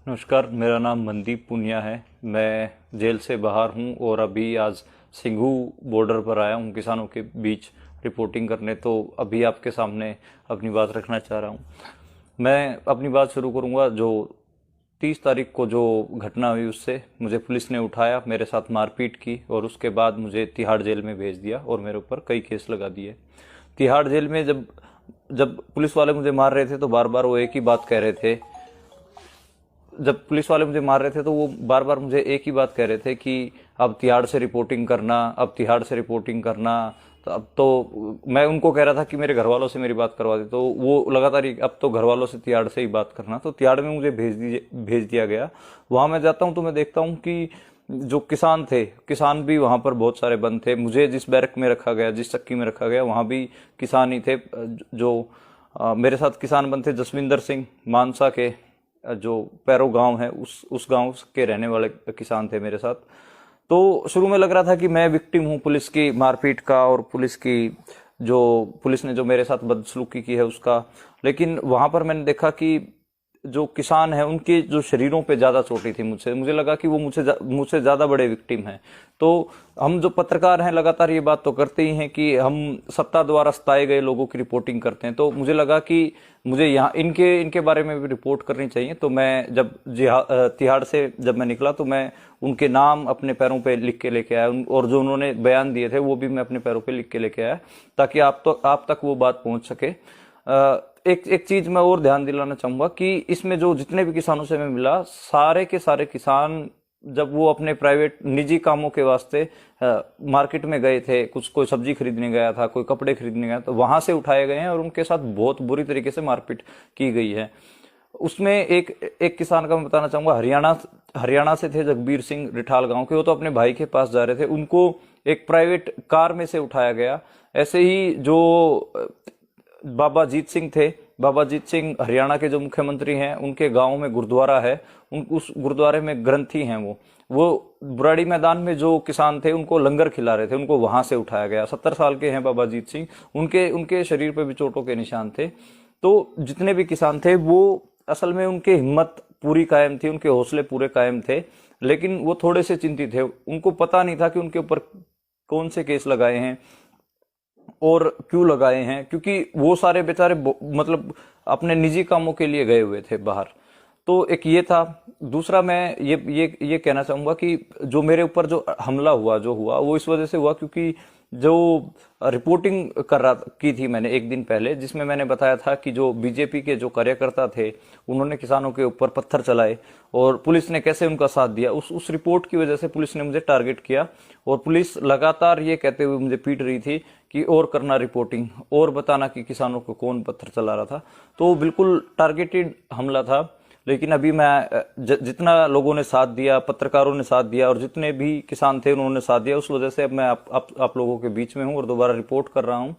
नमस्कार, मेरा नाम मनदीप पुनिया है। मैं जेल से बाहर हूं और अभी आज सिंघू बॉर्डर पर आया हूं किसानों के बीच रिपोर्टिंग करने। तो अभी आपके सामने अपनी बात रखना चाह रहा हूं। मैं अपनी बात शुरू करूंगा जो 30 तारीख को जो घटना हुई उससे। मुझे पुलिस ने उठाया, मेरे साथ मारपीट की और उसके बाद मुझे तिहाड़ जेल में भेज दिया और मेरे ऊपर कई केस लगा दिए। तिहाड़ जेल में जब जब पुलिस वाले मुझे मार रहे थे तो बार बार वो एक ही बात कह रहे थे। जब पुलिस वाले मुझे मार रहे थे तो वो बार बार मुझे एक ही बात कह रहे थे कि अब तिहाड़ से रिपोर्टिंग करना, अब तिहाड़ से रिपोर्टिंग करना। तो अब तो मैं उनको कह रहा था कि मेरे घर वालों से मेरी बात करवा दे, तो वो लगातार अब तो घर वालों से तिहाड़ से ही बात करना। तो तिहाड़ में मुझे भेज दिया गया। वहां मैं जाता हूं तो मैं देखता हूं कि जो किसान थे, किसान भी वहां पर बहुत सारे बंद थे। मुझे जिस बैरक में रखा गया, जिस चक्की में रखा गया, वहां भी किसान ही थे। जो मेरे साथ किसान बंद थे जसविंदर सिंह मानसा के, जो पैरो गांव है, उस गांव के रहने वाले किसान थे मेरे साथ। तो शुरू में लग रहा था कि मैं विक्टिम हूं पुलिस की मारपीट का और पुलिस ने जो मेरे साथ बदसलूकी की है उसका। लेकिन वहां पर मैंने देखा कि जो किसान है उनके जो शरीरों पे ज्यादा चोटी थी। मुझे लगा कि वो मुझसे ज्यादा बड़े विक्टिम हैं। तो हम जो पत्रकार हैं लगातार ये बात तो करते ही हैं कि हम सत्ता द्वारा सताए गए लोगों की रिपोर्टिंग करते हैं। तो मुझे लगा कि मुझे यहाँ इनके बारे में भी रिपोर्ट करनी चाहिए। तो मैं जब तिहाड़ से जब मैं निकला तो मैं उनके नाम अपने पैरों पे लिख के लेके आया और जो उन्होंने बयान दिए थे वो भी मैं अपने पैरों पे लिख के लेके आया, ताकि आप तक वो बात पहुंच सके। एक चीज मैं और ध्यान दिलाना चाहूंगा कि इसमें जो जितने भी किसानों से मैं मिला, सारे के सारे किसान जब वो अपने प्राइवेट निजी कामों के वास्ते मार्केट में गए थे, कोई सब्जी खरीदने गया था, कोई कपड़े खरीदने गया, तो वहां से उठाए गए हैं और उनके साथ बहुत बुरी तरीके से मारपीट की गई है। उसमें एक किसान का मैं बताना चाहूंगा, हरियाणा से थे, जगबीर सिंह रिठाल गांव के। वो तो अपने भाई के पास जा रहे थे, उनको एक प्राइवेट कार में से उठाया गया। ऐसे ही जो बाबा जीत सिंह थे, बाबा जीत सिंह हरियाणा के जो मुख्यमंत्री हैं, उनके गांव में गुरुद्वारा है। उस गुरुद्वारे में ग्रंथी हैं। वो बुराड़ी मैदान में जो किसान थे उनको लंगर खिला रहे थे, उनको वहां से उठाया गया। 70 साल के हैं बाबा जीत सिंह। उनके शरीर पे भी चोटों के निशान थे। तो जितने भी किसान थे वो असल में उनकी हिम्मत पूरी कायम थी, उनके हौसले पूरे कायम थे, लेकिन वो थोड़े से चिंतित थे। उनको पता नहीं था कि उनके ऊपर कौन से केस लगाए हैं और क्यों लगाए हैं, क्योंकि वो सारे बेचारे मतलब अपने निजी कामों के लिए गए हुए थे बाहर। तो एक ये था। दूसरा मैं ये कहना चाहूंगा कि जो मेरे ऊपर जो हमला हुआ, जो हुआ, वो इस वजह से हुआ क्योंकि जो रिपोर्टिंग की थी मैंने एक दिन पहले, जिसमें मैंने बताया था कि जो बीजेपी के जो कार्यकर्ता थे उन्होंने किसानों के ऊपर पत्थर चलाए और पुलिस ने कैसे उनका साथ दिया। उस रिपोर्ट की वजह से पुलिस ने मुझे टारगेट किया और पुलिस लगातार ये कहते हुए मुझे पीट रही थी कि और करना रिपोर्टिंग, और बताना कि किसानों को कौन पत्थर चला रहा था। तो बिल्कुल टारगेटेड हमला था। लेकिन अभी मैं जितना लोगों ने साथ दिया, पत्रकारों ने साथ दिया और जितने भी किसान थे उन्होंने साथ दिया, उस वजह से अब मैं आप लोगों के बीच में हूं और दोबारा रिपोर्ट कर रहा हूं।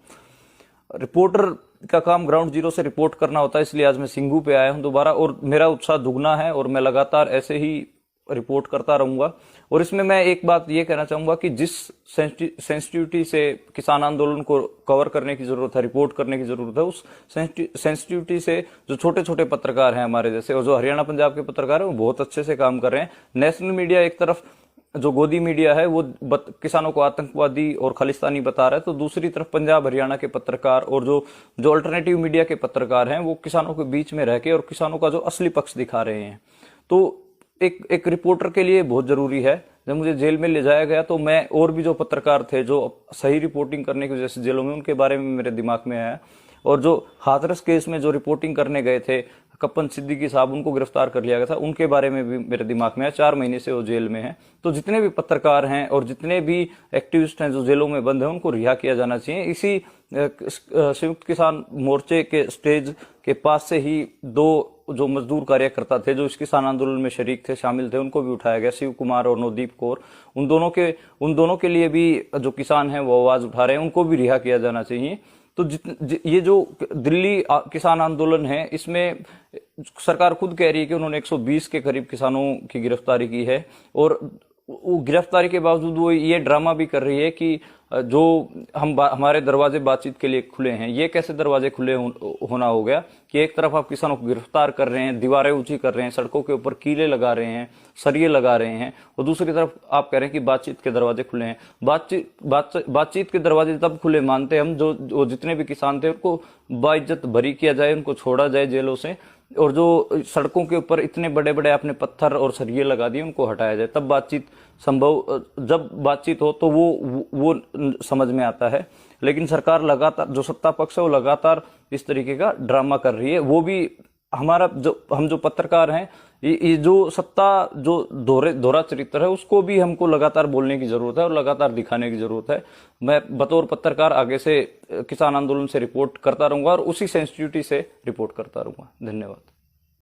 रिपोर्टर का काम ग्राउंड जीरो से रिपोर्ट करना होता है, इसलिए आज मैं सिंघू पे आया हूं दोबारा और मेरा उत्साह दुगना है और मैं लगातार ऐसे ही रिपोर्ट करता रहूंगा। और इसमें मैं एक बात ये कहना चाहूंगा कि जिस सेंसिटिविटी से किसान आंदोलन को कवर करने की जरूरत है, रिपोर्ट करने की जरूरत है, उस सेंसिटिविटी से जो छोटे छोटे पत्रकार हैं हमारे जैसे, और जो हरियाणा पंजाब के पत्रकार हैं, वो बहुत अच्छे से काम कर रहे हैं। नेशनल मीडिया एक तरफ, जो गोदी मीडिया है, वो किसानों को आतंकवादी और खालिस्तानी बता रहा है, तो दूसरी तरफ पंजाब हरियाणा के पत्रकार और जो अल्टरनेटिव मीडिया के पत्रकार हैं वो किसानों के बीच में रह के और किसानों का जो असली पक्ष दिखा रहे हैं। तो एक रिपोर्टर के लिए बहुत जरूरी है। जब मुझे जेल में ले जाया गया तो मैं और भी जो पत्रकार थे जो सही रिपोर्टिंग करने की वजह से जेलों में, उनके बारे में मेरे दिमाग में आया। और जो हाथरस केस में जो रिपोर्टिंग करने गए थे कप्पन सिद्दीकी साहब, उनको गिरफ्तार कर लिया गया था, उनके बारे में भी मेरे दिमाग में आया। 4 महीने से वो जेल में हैं। तो जितने भी पत्रकार हैं और जितने भी एक्टिविस्ट हैं जो जेलों में बंद हैं, उनको रिहा किया जाना चाहिए। इसी संयुक्त किसान मोर्चे के स्टेज के पास से ही 2 जो मजदूर कार्यकर्ता थे जो इस किसान आंदोलन में शरीक थे, शामिल थे, उनको भी उठाया गया, शिव कुमार और नवदीप कौर। उन दोनों के लिए भी जो किसान हैं वो आवाज उठा रहे हैं, उनको भी रिहा किया जाना चाहिए। तो ये जो दिल्ली किसान आंदोलन है, इसमें सरकार खुद कह रही है कि उन्होंने 120 के करीब किसानों की गिरफ्तारी की है और वो गिरफ्तारी के बावजूद वो ये ड्रामा भी कर रही है कि जो हमारे दरवाजे बातचीत के लिए खुले हैं, ये कैसे दरवाजे खुले होना हो गया कि एक तरफ आप किसानों को गिरफ्तार कर रहे हैं, दीवारें ऊंची कर रहे हैं, सड़कों के ऊपर कीले लगा रहे हैं, सरिये लगा रहे हैं, और दूसरी तरफ आप कह रहे हैं कि बातचीत के दरवाजे खुले हैं। बातचीत के दरवाजे तब खुले मानते हम जो जितने भी किसान थे उनको बाइज्जत बरी किया जाए, उनको छोड़ा जाए जेलों से, और जो सड़कों के ऊपर इतने बड़े बड़े आपने पत्थर और सरिये लगा दिए उनको हटाया जाए, तब बातचीत संभव, जब बातचीत हो तो वो समझ में आता है। लेकिन सरकार लगातार, जो सत्ता पक्ष है वो लगातार इस तरीके का ड्रामा कर रही है। वो भी हमारा हम जो पत्रकार हैं, ये जो सत्ता जो दोहरा चरित्र है उसको भी हमको लगातार बोलने की जरूरत है और लगातार दिखाने की जरूरत है। मैं बतौर पत्रकार आगे से किसान आंदोलन से रिपोर्ट करता रहूंगा और उसी सेंसिटिविटी से रिपोर्ट करता रहूंगा। धन्यवाद।